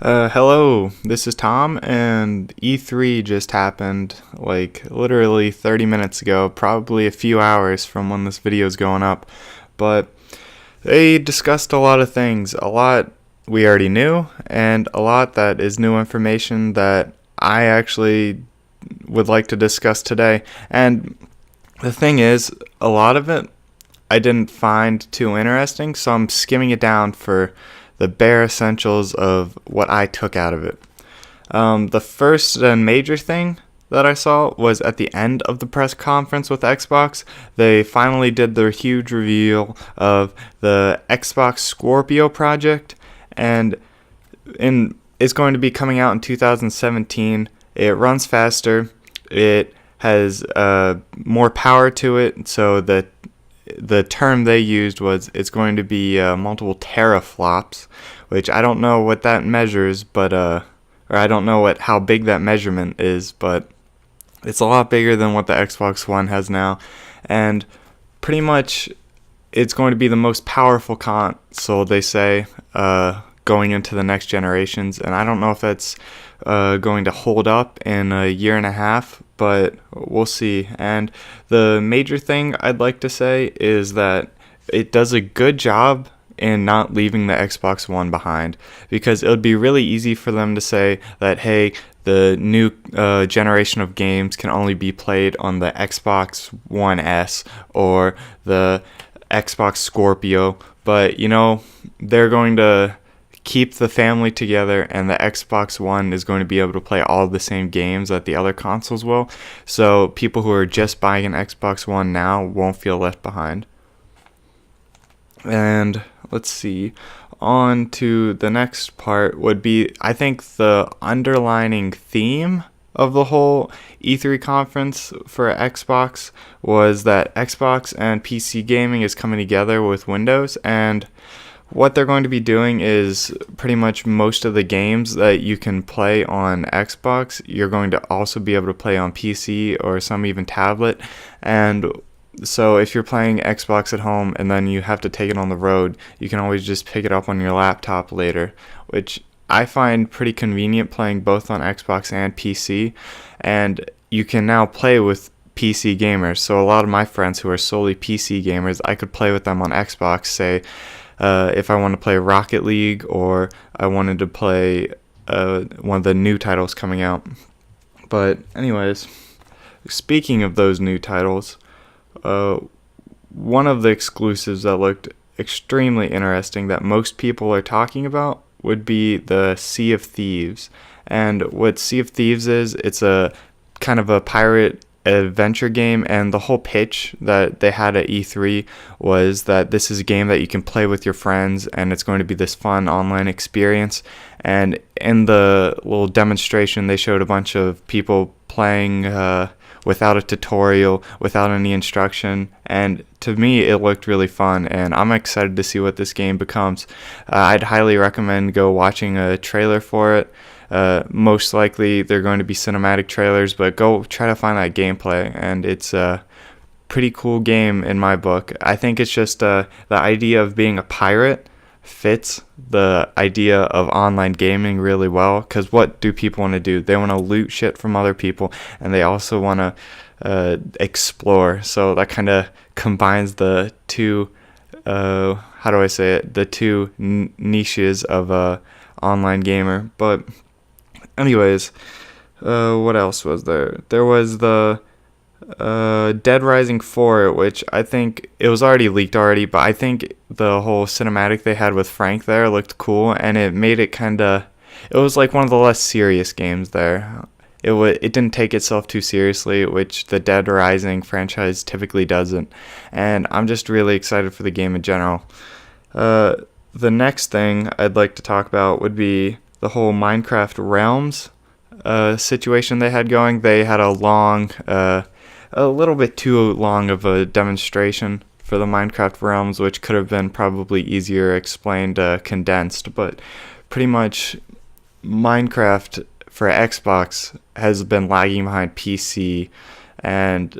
Hello, this is Tom, and E3 just happened like literally 30 minutes ago, probably a few hours from when this video is going up. But they discussed a lot of things, a lot we already knew, and a lot that is new information that I actually would like to discuss today. And the thing is, a lot of it I didn't find too interesting, so I'm skimming it down for the bare essentials of what I took out of it. The first and major thing that I saw was at the end of the press conference with Xbox. They finally did their huge reveal of the Xbox Scorpio project, and it's going to be coming out in 2017. It runs faster. It has more power to it, so the term they used was it's going to be multiple teraflops, which I don't know what that measures, but or I don't know how big that measurement is, but it's a lot bigger than what the Xbox One has now, and pretty much it's going to be the most powerful console, they say, going into the next generations, and I don't know if that's going to hold up in a year and a half, but we'll see. And the major thing I'd like to say is that it does a good job in not leaving the Xbox One behind, because it would be really easy for them to say that, hey, the new generation of games can only be played on the Xbox One S or the Xbox Scorpio, but they're going to keep the family together, and the Xbox One is going to be able to play all the same games that the other consoles will. So people who are just buying an Xbox One now won't feel left behind. And let's see, on to the next part would be, I think, the underlining theme of the whole E3 conference for Xbox was that Xbox and PC gaming is coming together with Windows, and what they're going to be doing is pretty much most of the games that you can play on Xbox, you're going to also be able to play on PC or some even tablet. And so if you're playing Xbox at home and then you have to take it on the road, you can always just pick it up on your laptop later, which I find pretty convenient, playing both on Xbox and PC. And you can now play with PC gamers. So a lot of my friends who are solely PC gamers, I could play with them on Xbox, say, if I want to play Rocket League, or I wanted to play one of the new titles coming out. But anyways, speaking of those new titles, one of the exclusives that looked extremely interesting that most people are talking about would be the Sea of Thieves. And what Sea of Thieves is, it's a kind of a pirate adventure game, and the whole pitch that they had at E3 was that this is a game that you can play with your friends, and it's going to be this fun online experience. And in the little demonstration, they showed a bunch of people playing without a tutorial, without any instruction, and to me it looked really fun, and I'm excited to see what this game becomes. I'd highly recommend go watching a trailer for it. Most likely they're going to be cinematic trailers, but go try to find that gameplay, and it's a pretty cool game in my book. I think it's just the idea of being a pirate fits the idea of online gaming really well, because what do people want to do? They want to loot shit from other people, and they also want to explore. So that kind of combines the two, how do I say it, the two niches of a online gamer. But anyways, what else was there? There was the Dead Rising 4, which I think it was already leaked already, but I think the whole cinematic they had with Frank there looked cool, and it made it it was like one of the less serious games there. It didn't take itself too seriously, which the Dead Rising franchise typically doesn't, and I'm just really excited for the game in general. The next thing I'd like to talk about would be the whole Minecraft Realms situation they had going. They had a little bit too long of a demonstration for the Minecraft Realms, which could have been probably easier explained condensed, but pretty much Minecraft for Xbox has been lagging behind PC, and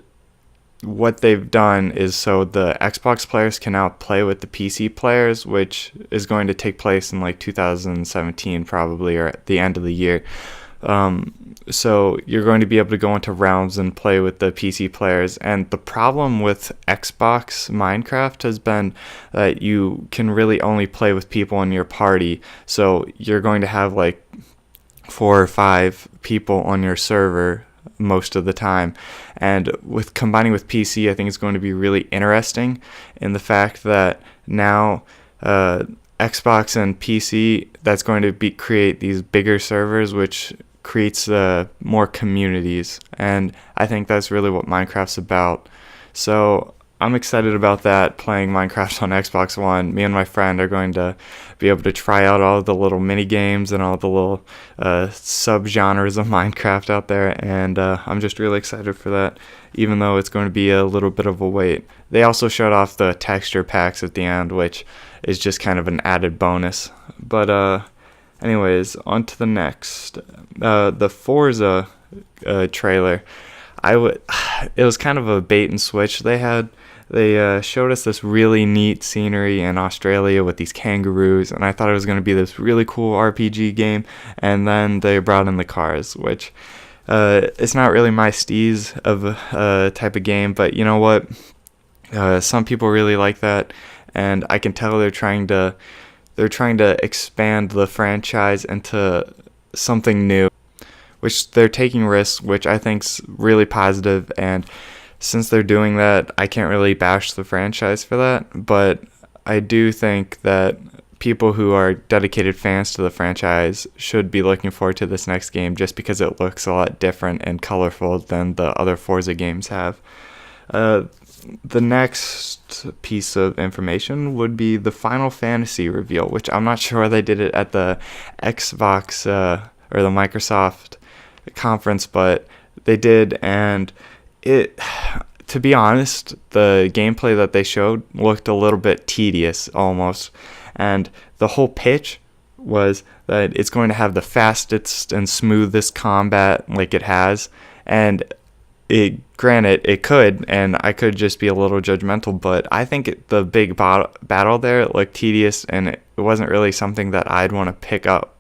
what they've done is so the Xbox players can now play with the PC players, which is going to take place in like 2017 probably, or at the end of the year. So you're going to be able to go into rounds and play with the PC players. And the problem with Xbox Minecraft has been that you can really only play with people in your party. So you're going to have like 4 or 5 people on your server most of the time. And with combining with PC, I think it's going to be really interesting in the fact that now Xbox and PC, that's going to create these bigger servers, which creates more communities. And I think that's really what Minecraft's about. So I'm excited about that, playing Minecraft on Xbox One. Me and my friend are going to be able to try out all the little mini games and all the little sub-genres of Minecraft out there, and I'm just really excited for that, even though it's going to be a little bit of a wait. They also showed off the texture packs at the end, which is just kind of an added bonus. But anyways, on to the next. The Forza trailer. It was kind of a bait and switch they had. They showed us this really neat scenery in Australia with these kangaroos, and I thought it was going to be this really cool RPG game, and then they brought in the cars, which it's not really my steez of a type of game, but you know what? Some people really like that, and I can tell they're trying to expand the franchise into something new, which they're taking risks, which I think's really positive. And since they're doing that, I can't really bash the franchise for that, but I do think that people who are dedicated fans to the franchise should be looking forward to this next game, just because it looks a lot different and colorful than the other Forza games have. The next piece of information would be the Final Fantasy reveal, which I'm not sure they did it at the Xbox or the Microsoft conference, but they did, and to be honest, the gameplay that they showed looked a little bit tedious almost, and the whole pitch was that it's going to have the fastest and smoothest combat like it has, and granted, it could, and I could just be a little judgmental, but I think the big battle there looked tedious, and it wasn't really something that I'd want to pick up.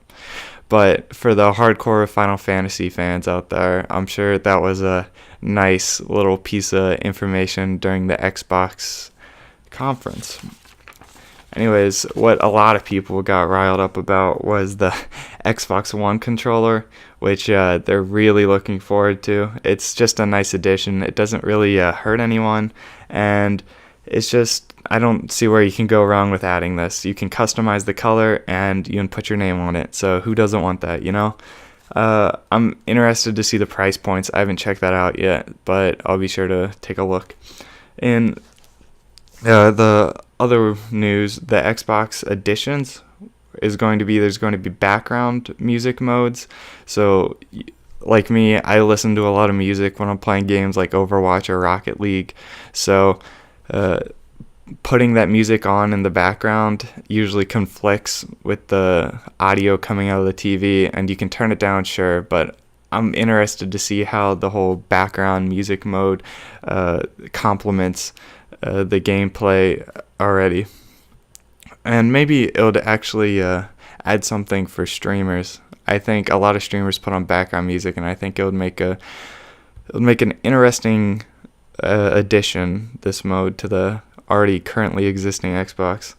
But for the hardcore Final Fantasy fans out there, I'm sure that was a nice little piece of information during the Xbox conference. Anyways, what a lot of people got riled up about was the Xbox One controller, which they're really looking forward to. It's just a nice addition. It doesn't really hurt anyone, and it's just, I don't see where you can go wrong with adding this. You can customize the color, and you can put your name on it, so who doesn't want that, you know? I'm interested to see the price points. I haven't checked that out yet, but I'll be sure to take a look. And the other news, the Xbox editions there's going to be background music modes. So like me, I listen to a lot of music when I'm playing games like Overwatch or Rocket League. So putting that music on in the background usually conflicts with the audio coming out of the TV, and you can turn it down, sure, but I'm interested to see how the whole background music mode complements the gameplay already. And maybe it would actually add something for streamers. I think a lot of streamers put on background music, and I think it would make an interesting addition, this mode, to the already currently existing Xbox.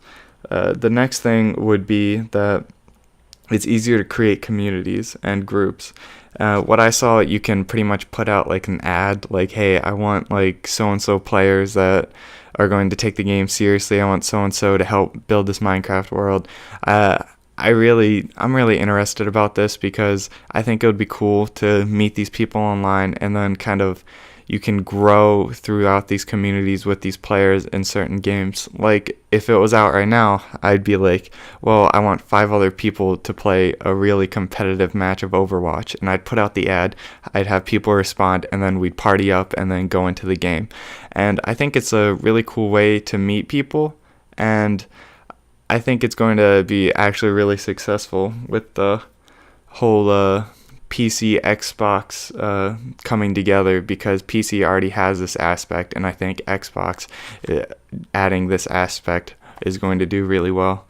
The next thing would be that it's easier to create communities and groups. What I saw, you can pretty much put out like an ad, like, hey, I want like so-and-so players that are going to take the game seriously. I want so-and-so to help build this Minecraft world. I'm really interested about this, because I think it would be cool to meet these people online, and then kind of you can grow throughout these communities with these players in certain games. Like, if it was out right now, I'd be like, well, I want 5 other people to play a really competitive match of Overwatch, and I'd put out the ad, I'd have people respond, and then we'd party up and then go into the game. And I think it's a really cool way to meet people, and I think it's going to be actually really successful with the whole PC Xbox coming together, because PC already has this aspect, and I think Xbox adding this aspect is going to do really well.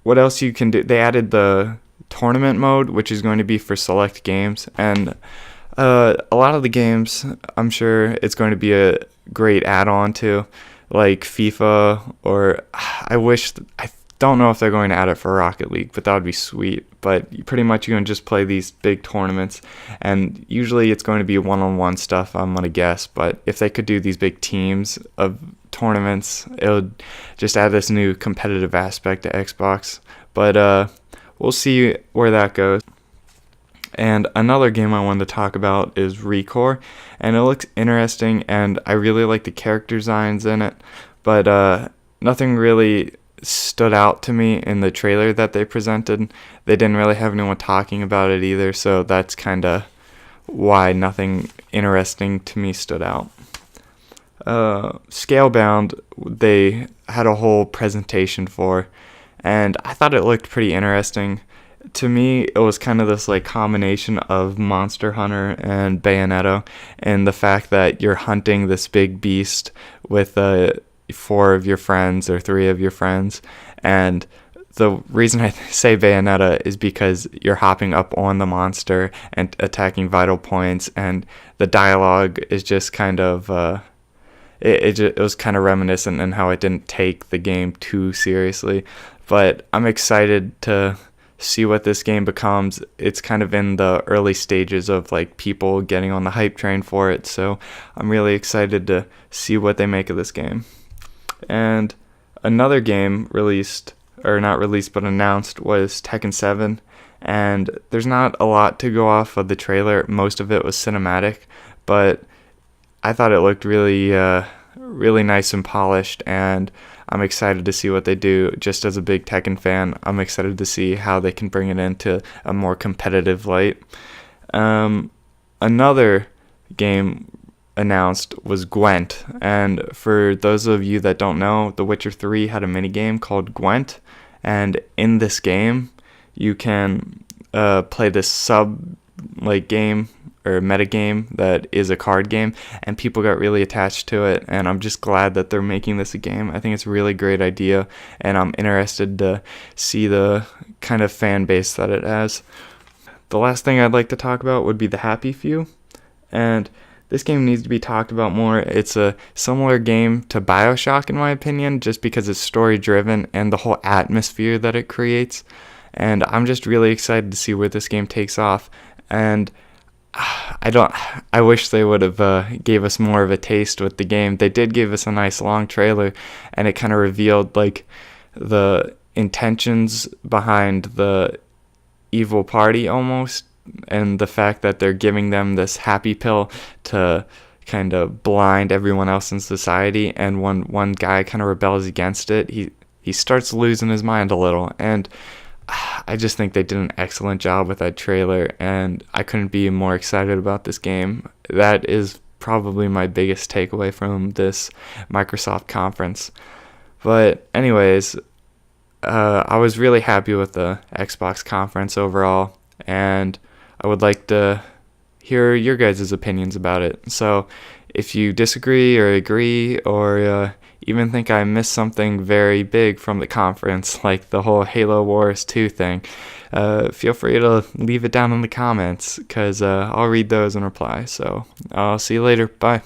What else you can do? They added the tournament mode, which is going to be for select games, and a lot of the games I'm sure it's going to be a great add-on to, like FIFA, or I don't know if they're going to add it for Rocket League, but that would be sweet. But pretty much you can just play these big tournaments, and usually it's going to be one-on-one stuff, I'm going to guess. But if they could do these big teams of tournaments, it would just add this new competitive aspect to Xbox. But we'll see where that goes. And another game I wanted to talk about is Recore, and it looks interesting, and I really like the character designs in it, but nothing really stood out to me in the trailer that they presented. They didn't really have anyone talking about it either, so that's kind of why nothing interesting to me stood out. Scalebound, they had a whole presentation for, and I thought it looked pretty interesting. To me, it was kind of this like combination of Monster Hunter and Bayonetta, and the fact that you're hunting this big beast with 4 of your friends or 3 of your friends. And the reason I say Bayonetta is because you're hopping up on the monster and attacking vital points, and the dialogue is just kind of it was kind of reminiscent in how it didn't take the game too seriously. But I'm excited to see what this game becomes. It's kind of in the early stages of like people getting on the hype train for it, so I'm really excited to see what they make of this game. And another game released, or not released but announced, was Tekken 7, and there's not a lot to go off of the trailer. Most of it was cinematic, but I thought it looked really really nice and polished, and I'm excited to see what they do. Just as a big Tekken fan, I'm excited to see how they can bring it into a more competitive light. Another game announced was Gwent, and for those of you that don't know, The Witcher 3 had a minigame called Gwent, and in this game you can play this game or meta game that is a card game, and people got really attached to it, and I'm just glad that they're making this a game. I think it's a really great idea, and I'm interested to see the kind of fan base that it has. The last thing I'd like to talk about would be the Happy Few, and this game needs to be talked about more. It's a similar game to BioShock in my opinion, just because it's story driven and the whole atmosphere that it creates, and I'm just really excited to see where this game takes off. And I wish they would have gave us more of a taste with the game. They did give us a nice long trailer, and it kind of revealed like the intentions behind the evil party almost, and the fact that they're giving them this happy pill to kind of blind everyone else in society, and when one guy kind of rebels against it, he starts losing his mind a little, and I just think they did an excellent job with that trailer, and I couldn't be more excited about this game. That is probably my biggest takeaway from this Microsoft conference. But anyways, I was really happy with the Xbox conference overall, and I would like to hear your guys' opinions about it. So if you disagree or agree, or even think I missed something very big from the conference, like the whole Halo Wars 2 thing, feel free to leave it down in the comments, because I'll read those and reply. So I'll see you later. Bye.